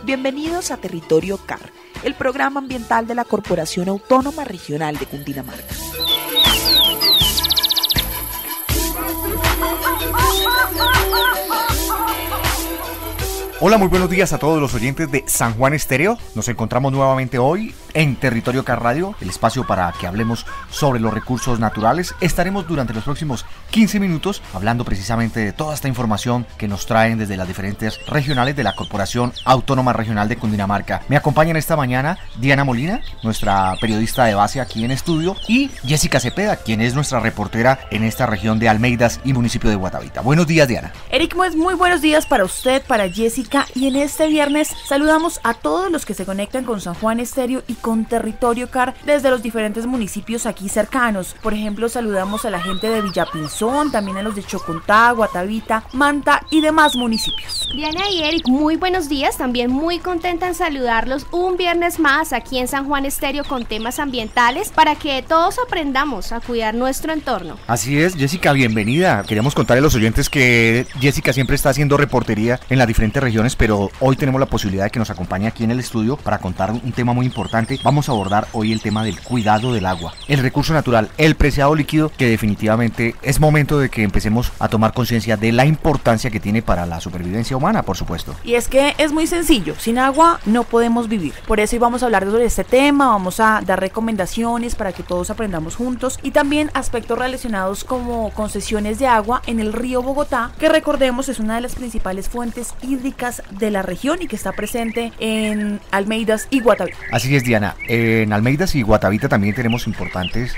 Bienvenidos a Territorio CAR, el programa ambiental de la Corporación Autónoma Regional de Cundinamarca. Hola, muy buenos días a todos los oyentes de San Juan Estéreo. Nos encontramos nuevamente hoy en Territorio CAR Radio, el espacio para que hablemos sobre los recursos naturales. Estaremos durante los próximos 15 minutos hablando precisamente de toda esta información que nos traen desde las diferentes regionales de la Corporación Autónoma Regional de Cundinamarca. Me acompañan esta mañana Diana Molina, nuestra periodista de base aquí en estudio, y Jessica Cepeda, quien es nuestra reportera en esta región de Almeidas y municipio de Guatavita. Buenos días, Diana. Eric, muy buenos días para usted, para Jessica, y en este viernes saludamos a todos los que se conectan con San Juan Estéreo y con Territorio CAR desde los diferentes municipios aquí cercanos. Por ejemplo, saludamos a la gente de Villapinzón, también a los de Chocontá, Guatavita, Manta y demás municipios. Diana y Eric, muy buenos días, también muy contenta en saludarlos un viernes más aquí en San Juan Estéreo con temas ambientales para que todos aprendamos a cuidar nuestro entorno. Así es, Jessica, bienvenida. Queríamos contarle a los oyentes que Jessica siempre está haciendo reportería en las diferentes regiones, pero hoy tenemos la posibilidad de que nos acompañe aquí en el estudio para contar un tema muy importante. Vamos a abordar hoy el tema del cuidado del agua, el recurso natural, el preciado líquido, que definitivamente es momento de que empecemos a tomar conciencia de la importancia que tiene para la supervivencia humana, por supuesto. Y es que es muy sencillo, sin agua no podemos vivir. Por eso hoy vamos a hablar sobre este tema, vamos a dar recomendaciones para que todos aprendamos juntos y también aspectos relacionados como concesiones de agua en el río Bogotá, que recordemos es una de las principales fuentes hídricas de la región y que está presente en Almeidas y Guatavita. Así es, Diana, en Almeidas y Guatavita también tenemos importantes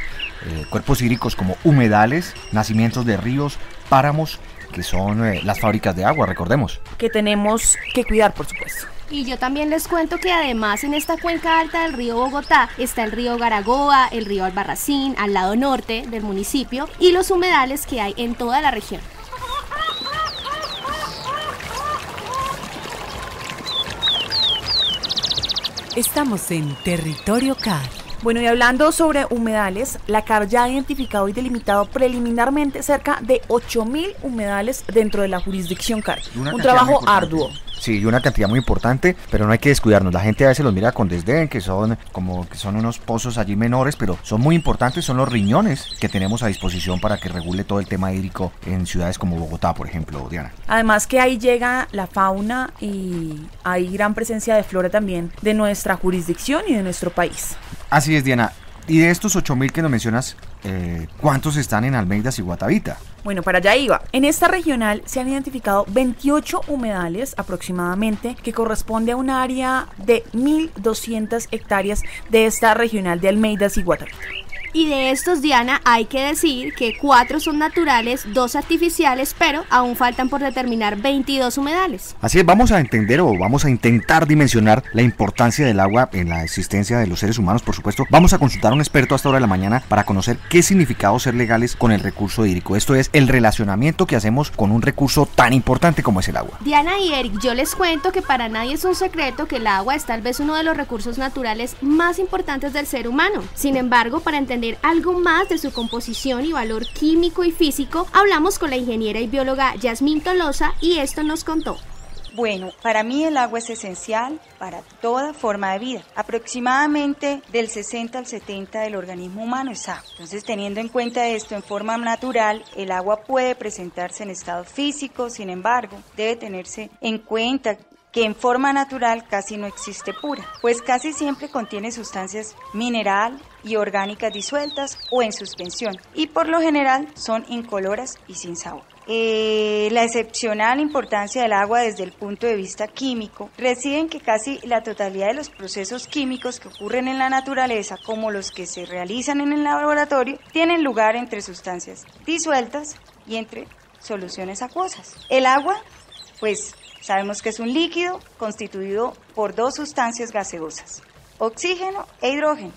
cuerpos hídricos como humedales, nacimientos de ríos, páramos, que son las fábricas de agua, recordemos. Que tenemos que cuidar, por supuesto. Y yo también les cuento que además en esta cuenca alta del río Bogotá está el río Garagoa, el río Albarracín, al lado norte del municipio, y los humedales que hay en toda la región. Estamos en Territorio CAR. Bueno, y hablando sobre humedales, la CAR ya ha identificado y delimitado preliminarmente cerca de 8.000 humedales dentro de la jurisdicción CAR. Un trabajo arduo. Sí, y una cantidad muy importante, pero no hay que descuidarnos. La gente a veces los mira con desdén, que son unos pozos allí menores, pero son muy importantes, son los riñones que tenemos a disposición para que regule todo el tema hídrico en ciudades como Bogotá, por ejemplo, Diana. Además que ahí llega la fauna y hay gran presencia de flora también de nuestra jurisdicción y de nuestro país. Así es, Diana. Y de estos 8.000 que nos mencionas, ¿cuántos están en Almeidas y Guatavita? Bueno, para allá iba. En esta regional se han identificado 28 humedales aproximadamente, que corresponde a un área de 1.200 hectáreas de esta regional de Almeidas y Guatavita. Y de estos, Diana, hay que decir que 4 son naturales, 2 artificiales, pero aún faltan por determinar 22 humedales. Así es, vamos a entender o vamos a intentar dimensionar la importancia del agua en la existencia de los seres humanos, por supuesto. Vamos a consultar a un experto a esta hora de la mañana para conocer qué significado ser legales con el recurso hídrico. Esto es el relacionamiento que hacemos con un recurso tan importante como es el agua. Diana y Eric, yo les cuento que para nadie es un secreto que el agua es tal vez uno de los recursos naturales más importantes del ser humano. Sin embargo, para entender algo más de su composición y valor químico y físico, hablamos con la ingeniera y bióloga Yasmín Tolosa y esto nos contó. Bueno, para mí el agua es esencial para toda forma de vida. Aproximadamente del 60 al 70 del organismo humano es agua. Entonces, teniendo en cuenta esto en forma natural, el agua puede presentarse en estado físico, sin embargo, debe tenerse en cuenta que en forma natural casi no existe pura, pues casi siempre contiene sustancias mineral y orgánicas disueltas o en suspensión, y por lo general son incoloras y sin sabor. La excepcional importancia del agua desde el punto de vista químico reside en que casi la totalidad de los procesos químicos que ocurren en la naturaleza, como los que se realizan en el laboratorio, tienen lugar entre sustancias disueltas y entre soluciones acuosas. El agua, pues, sabemos que es un líquido constituido por 2 sustancias gaseosas, oxígeno e hidrógeno,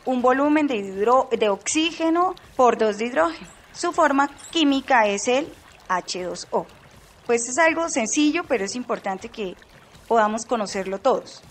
un volumen de oxígeno por 2 de hidrógeno. Su forma química es el H2O. Pues es algo sencillo, pero es importante que podamos conocerlo todos.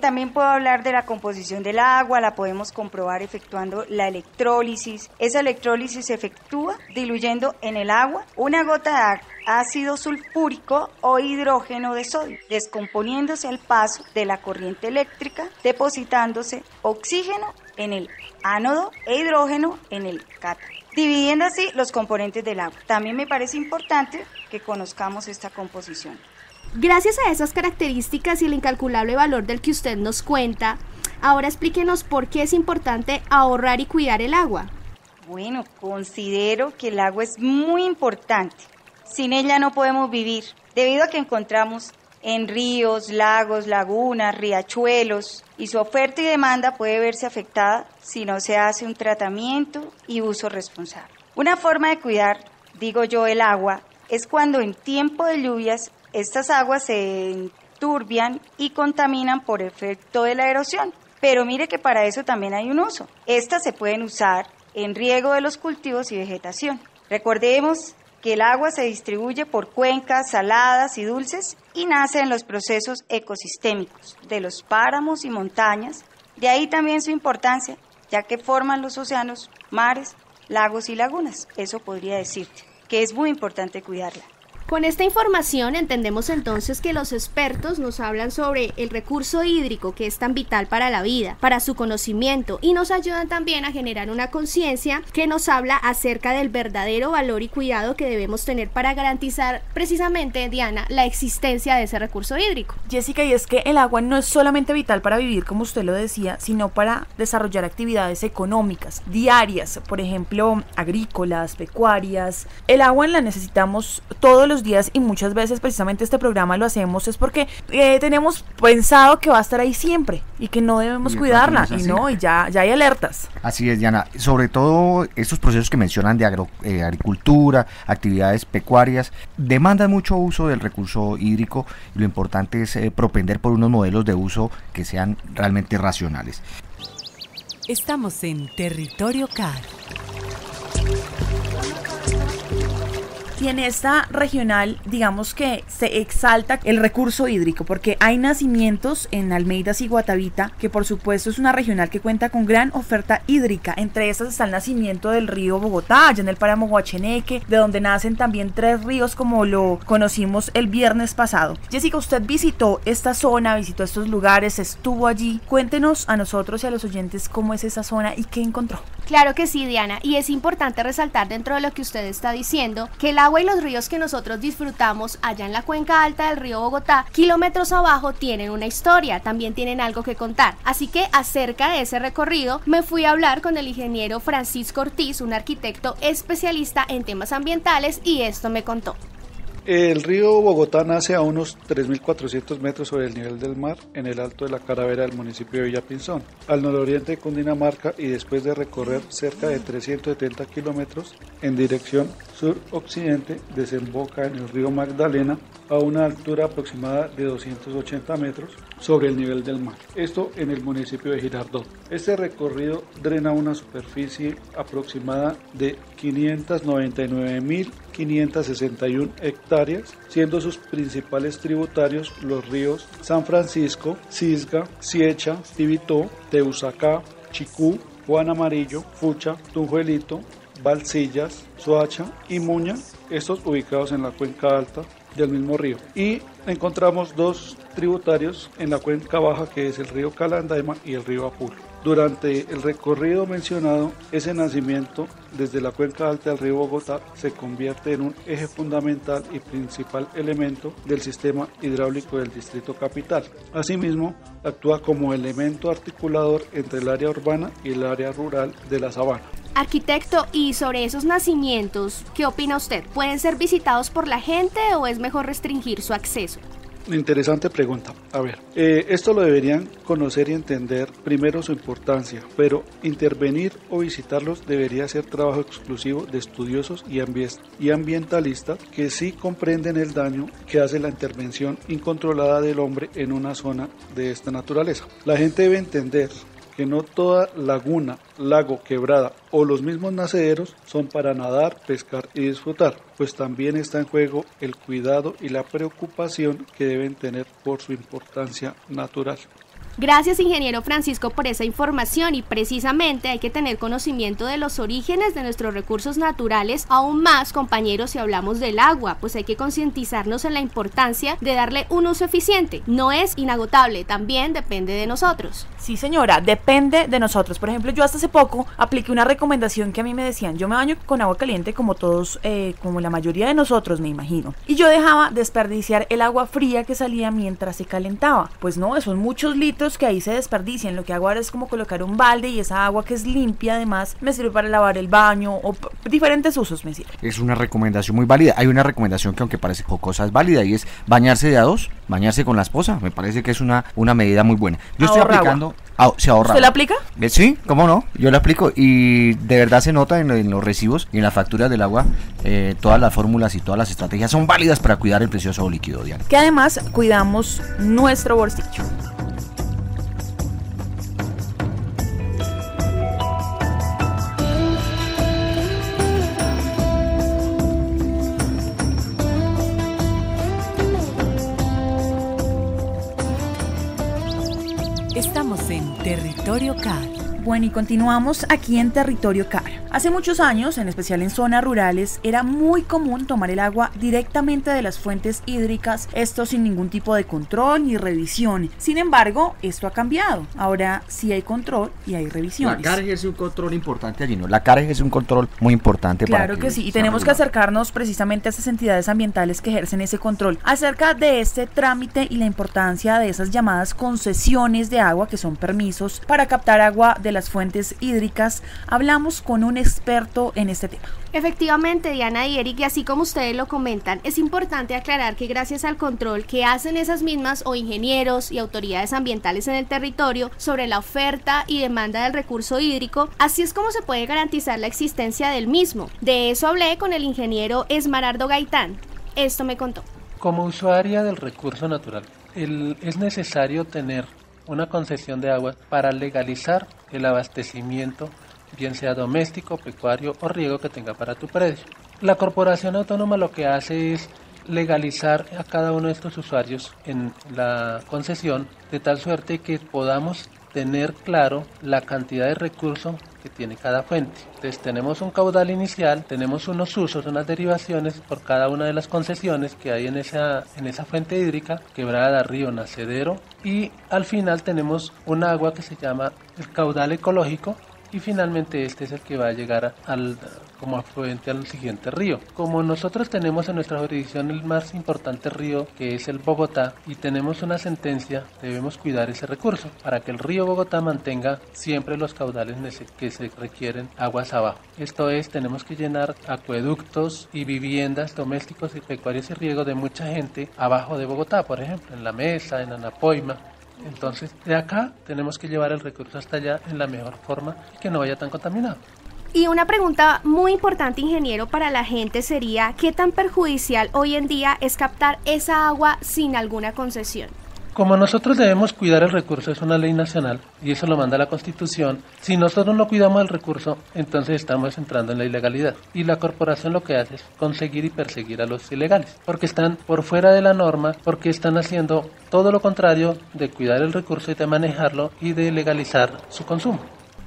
También puedo hablar de la composición del agua, la podemos comprobar efectuando la electrólisis. Esa electrólisis se efectúa diluyendo en el agua una gota de ácido sulfúrico o hidrógeno de sodio, descomponiéndose al paso de la corriente eléctrica, depositándose oxígeno en el ánodo e hidrógeno en el cátodo, dividiendo así los componentes del agua. También me parece importante que conozcamos esta composición. Gracias a esas características y el incalculable valor del que usted nos cuenta, ahora explíquenos por qué es importante ahorrar y cuidar el agua. Bueno, considero que el agua es muy importante. Sin ella no podemos vivir, debido a que encontramos en ríos, lagos, lagunas, riachuelos, y su oferta y demanda puede verse afectada si no se hace un tratamiento y uso responsable. Una forma de cuidar, digo yo, el agua es cuando en tiempo de lluvias estas aguas se enturbian y contaminan por efecto de la erosión. Pero mire que para eso también hay un uso. Estas se pueden usar en riego de los cultivos y vegetación. Recordemos que el agua se distribuye por cuencas saladas y dulces y nace en los procesos ecosistémicos de los páramos y montañas. De ahí también su importancia, ya que forman los océanos, mares, lagos y lagunas. Eso podría decirte que es muy importante cuidarla. Con esta información entendemos entonces que los expertos nos hablan sobre el recurso hídrico que es tan vital para la vida, para su conocimiento, y nos ayudan también a generar una conciencia que nos habla acerca del verdadero valor y cuidado que debemos tener para garantizar precisamente, Diana, la existencia de ese recurso hídrico. Jessica, y es que el agua no es solamente vital para vivir, como usted lo decía, sino para desarrollar actividades económicas, diarias, por ejemplo, agrícolas, pecuarias. El agua la necesitamos todos los días y muchas veces precisamente este programa lo hacemos es porque tenemos pensado que va a estar ahí siempre y que no debemos cuidarla y ya hay alertas. Así es, Diana, sobre todo estos procesos que mencionan de agricultura, actividades pecuarias, demandan mucho uso del recurso hídrico y lo importante es propender por unos modelos de uso que sean realmente racionales. Estamos en Territorio CAR. Y en esta regional, digamos que se exalta el recurso hídrico, porque hay nacimientos en Almeidas y Guatavita, que por supuesto es una regional que cuenta con gran oferta hídrica. Entre estas está el nacimiento del río Bogotá, allá en el páramo Guacheneque, de donde nacen también 3 ríos como lo conocimos el viernes pasado. Jessica, usted visitó esta zona, visitó estos lugares, estuvo allí. Cuéntenos a nosotros y a los oyentes cómo es esa zona y qué encontró. Claro que sí, Diana, y es importante resaltar dentro de lo que usted está diciendo que el agua y los ríos que nosotros disfrutamos allá en la cuenca alta del río Bogotá, kilómetros abajo, tienen una historia, también tienen algo que contar. Así que acerca de ese recorrido me fui a hablar con el ingeniero Francisco Ortiz, un arquitecto especialista en temas ambientales, y esto me contó. El río Bogotá nace a unos 3.400 metros sobre el nivel del mar en el alto de la Caravera del municipio de Villapinzón, al nororiente de Cundinamarca, y después de recorrer cerca de 370 kilómetros en dirección sur-occidente desemboca en el río Magdalena a una altura aproximada de 280 metros sobre el nivel del mar. Esto en el municipio de Girardot. Este recorrido drena una superficie aproximada de 599.561 hectáreas, siendo sus principales tributarios los ríos San Francisco, Cisga, Ciecha, Tibitó, Teusacá, Chicú, Juan Amarillo, Fucha, Tunjuelito, Balsillas, Soacha y Muña, estos ubicados en la cuenca alta del mismo río. Y encontramos 2 tributarios en la cuenca baja, que es el río Calandaima y el río Apul. Durante el recorrido mencionado, ese nacimiento desde la cuenca alta del río Bogotá se convierte en un eje fundamental y principal elemento del sistema hidráulico del distrito capital. Asimismo, actúa como elemento articulador entre el área urbana y el área rural de la sabana. Arquitecto, y sobre esos nacimientos, ¿qué opina usted? ¿Pueden ser visitados por la gente o es mejor restringir su acceso? Interesante pregunta. A ver, esto lo deberían conocer y entender primero su importancia, pero intervenir o visitarlos debería ser trabajo exclusivo de estudiosos y ambientalistas que sí comprenden el daño que hace la intervención incontrolada del hombre en una zona de esta naturaleza. La gente debe entender que no toda laguna, lago, quebrada o los mismos nacederos son para nadar, pescar y disfrutar, pues también está en juego el cuidado y la preocupación que deben tener por su importancia natural. Gracias, ingeniero Francisco, por esa información, y precisamente hay que tener conocimiento de los orígenes de nuestros recursos naturales, aún más, compañeros, si hablamos del agua, pues hay que concientizarnos en la importancia de darle un uso eficiente. No es inagotable, también depende de nosotros. Sí, señora, depende de nosotros. Por ejemplo, yo hasta hace poco apliqué una recomendación que a mí me decían: yo me baño con agua caliente como todos, como la mayoría de nosotros, me imagino, y yo dejaba desperdiciar el agua fría que salía mientras se calentaba. Pues no, son muchos litros que ahí se desperdician. Lo que hago ahora es como colocar un balde, y esa agua, que es limpia, además me sirve para lavar el baño o diferentes usos me sirve. Es una recomendación muy válida. Hay una recomendación que, aunque parece jocosa, es válida, y es bañarse de a dos, bañarse con la esposa. Me parece que es una medida muy buena. Yo estoy aplicando... se ahorra. ¿Usted la aplica? Sí, cómo no, yo la aplico, y de verdad se nota en los recibos y en las facturas del agua. Todas las fórmulas y todas las estrategias son válidas para cuidar el precioso líquido, Diana. Que además cuidamos nuestro bolsillo. Estamos en Territorio CAR. Bueno, y continuamos aquí en Territorio CAR. Hace muchos años, en especial en zonas rurales, era muy común tomar el agua directamente de las fuentes hídricas, esto sin ningún tipo de control ni revisión. Sin embargo, esto ha cambiado. Ahora sí hay control y hay revisiones. La CAR es un control importante allí, ¿no? La CAR es un control muy importante. Claro que sí, y tenemos que acercarnos precisamente a esas entidades ambientales que ejercen ese control. Acerca de este trámite y la importancia de esas llamadas concesiones de agua, que son permisos para captar agua de las fuentes hídricas, hablamos con un experto en este tema. Efectivamente, Diana y Eric, y así como ustedes lo comentan, es importante aclarar que gracias al control que hacen esas mismas o ingenieros y autoridades ambientales en el territorio sobre la oferta y demanda del recurso hídrico, así es como se puede garantizar la existencia del mismo. De eso hablé con el ingeniero Esmeraldo Gaitán. Esto me contó. Como usuaria del recurso natural, es necesario tener una concesión de agua para legalizar el abastecimiento, bien sea doméstico, pecuario o riego que tenga para tu predio. La corporación autónoma lo que hace es legalizar a cada uno de estos usuarios en la concesión, de tal suerte que podamos tener claro la cantidad de recursos que tiene cada fuente. Entonces tenemos un caudal inicial, tenemos unos usos, unas derivaciones por cada una de las concesiones que hay en esa fuente hídrica, quebrada, río, nacedero, y al final tenemos un agua que se llama el caudal ecológico, y finalmente este es el que va a llegar como afluente al siguiente río. Como nosotros tenemos en nuestra jurisdicción el más importante río, que es el Bogotá, y tenemos una sentencia, debemos cuidar ese recurso para que el río Bogotá mantenga siempre los caudales que se requieren aguas abajo. Esto es, tenemos que llenar acueductos y viviendas domésticos y pecuarios y riego de mucha gente abajo de Bogotá, por ejemplo, en La Mesa, en Anapoima. Entonces, de acá tenemos que llevar el recurso hasta allá en la mejor forma y que no vaya tan contaminado. Y una pregunta muy importante, ingeniero, para la gente sería: ¿qué tan perjudicial hoy en día es captar esa agua sin alguna concesión? Como nosotros debemos cuidar el recurso, es una ley nacional y eso lo manda la Constitución. Si nosotros no cuidamos el recurso, entonces estamos entrando en la ilegalidad. Y la corporación lo que hace es conseguir y perseguir a los ilegales, porque están por fuera de la norma, porque están haciendo todo lo contrario de cuidar el recurso y de manejarlo y de legalizar su consumo.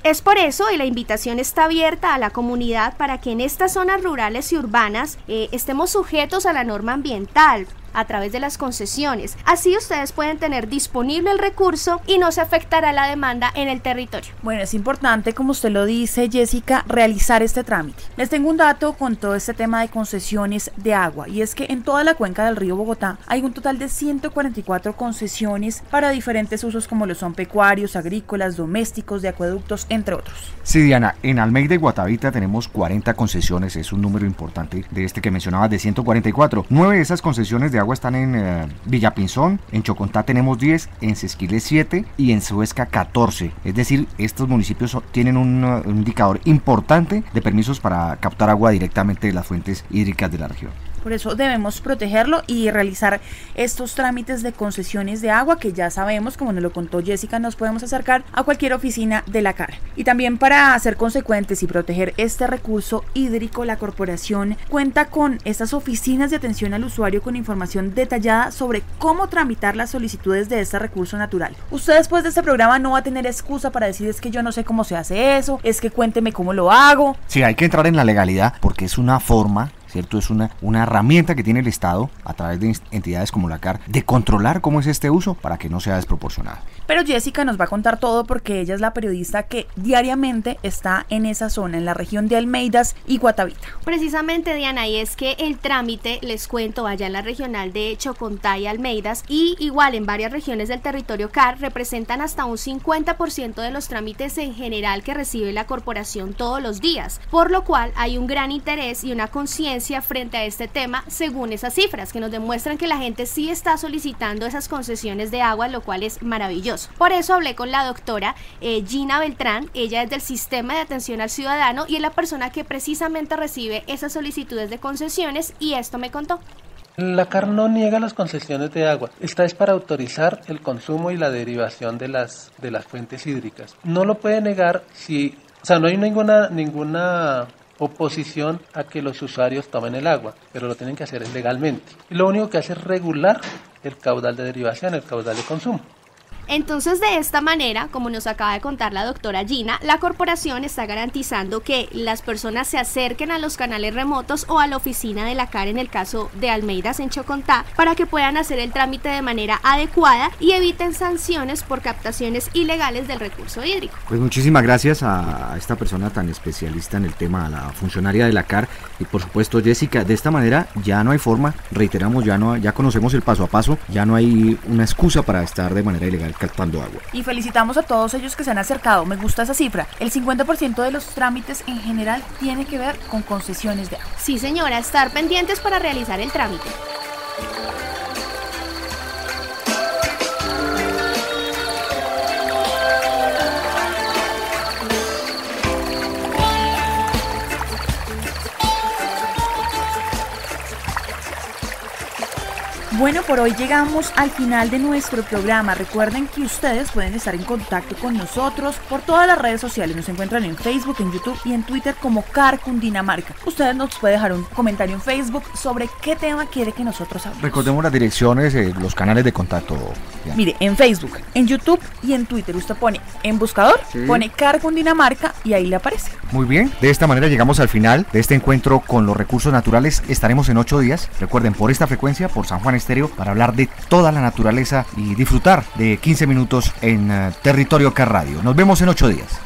Es por eso, y la invitación está abierta a la comunidad para que en estas zonas rurales y urbanas estemos sujetos a la norma ambiental a través de las concesiones. Así ustedes pueden tener disponible el recurso y no se afectará la demanda en el territorio. Bueno, es importante, como usted lo dice, Jessica, realizar este trámite. Les tengo un dato con todo este tema de concesiones de agua, y es que en toda la cuenca del río Bogotá hay un total de 144 concesiones para diferentes usos, como lo son pecuarios, agrícolas, domésticos, de acueductos, entre otros. Sí, Diana, en Almeida y Guatavita tenemos 40 concesiones, es un número importante de este que mencionabas de 144. 9 de esas concesiones de agua están en Villapinzón, en Chocontá tenemos 10, en Sesquilé 7 y en Suezca 14. Es decir, estos municipios tienen un indicador importante de permisos para captar agua directamente de las fuentes hídricas de la región. Por eso debemos protegerlo y realizar estos trámites de concesiones de agua que ya sabemos, como nos lo contó Jessica, nos podemos acercar a cualquier oficina de la CAR. Y también para ser consecuentes y proteger este recurso hídrico, la corporación cuenta con estas oficinas de atención al usuario con información detallada sobre cómo tramitar las solicitudes de este recurso natural. Usted después de este programa no va a tener excusa para decir es que yo no sé cómo se hace eso, es que cuénteme cómo lo hago. Sí, hay que entrar en la legalidad porque es una forma, ¿cierto? Es una herramienta que tiene el Estado a través de entidades como la CAR de controlar cómo es este uso para que no sea desproporcionado. Pero Jessica nos va a contar todo porque ella es la periodista que diariamente está en esa zona, en la región de Almeidas y Guatavita. Precisamente, Diana, y es que el trámite, les cuento, allá en la regional de Chocontá y Almeidas y igual en varias regiones del territorio CAR representan hasta un 50% de los trámites en general que recibe la corporación todos los días, por lo cual hay un gran interés y una conciencia frente a este tema según esas cifras que nos demuestran que la gente sí está solicitando esas concesiones de agua, lo cual es maravilloso. Por eso hablé con la doctora Gina Beltrán, ella es del Sistema de Atención al Ciudadano y es la persona que precisamente recibe esas solicitudes de concesiones y esto me contó. La CAR no niega las concesiones de agua, esta es para autorizar el consumo y la derivación de las fuentes hídricas. No lo puede negar no hay ninguna oposición a que los usuarios tomen el agua, pero lo tienen que hacer legalmente. Y lo único que hace es regular el caudal de derivación, el caudal de consumo. Entonces, de esta manera, como nos acaba de contar la doctora Gina, la corporación está garantizando que las personas se acerquen a los canales remotos o a la oficina de la CAR en el caso de Almeidas en Chocontá para que puedan hacer el trámite de manera adecuada y eviten sanciones por captaciones ilegales del recurso hídrico. Pues muchísimas gracias a esta persona tan especialista en el tema, a la funcionaria de la CAR y por supuesto Jessica. De esta manera ya no hay forma, reiteramos, ya conocemos el paso a paso, ya no hay una excusa para estar de manera ilegal captando agua. Y felicitamos a todos ellos que se han acercado, me gusta esa cifra. El 50% de los trámites en general tiene que ver con concesiones de agua. Sí, señora, estar pendientes para realizar el trámite. Bueno, por hoy llegamos al final de nuestro programa. Recuerden que ustedes pueden estar en contacto con nosotros por todas las redes sociales. Nos encuentran en Facebook, en YouTube y en Twitter como CAR Cundinamarca. Ustedes nos pueden dejar un comentario en Facebook sobre qué tema quiere que nosotros hablemos. Recordemos las direcciones, los canales de contacto. Ya. Mire, en Facebook, en YouTube y en Twitter usted pone en buscador, pone CAR Cundinamarca y ahí le aparece. Muy bien, de esta manera llegamos al final de este encuentro con los recursos naturales. Estaremos en 8 días, recuerden, por esta frecuencia, por San Juan Estéreo, para hablar de toda la naturaleza y disfrutar de 15 minutos en Territorio CAR Radio. Nos vemos en 8 días.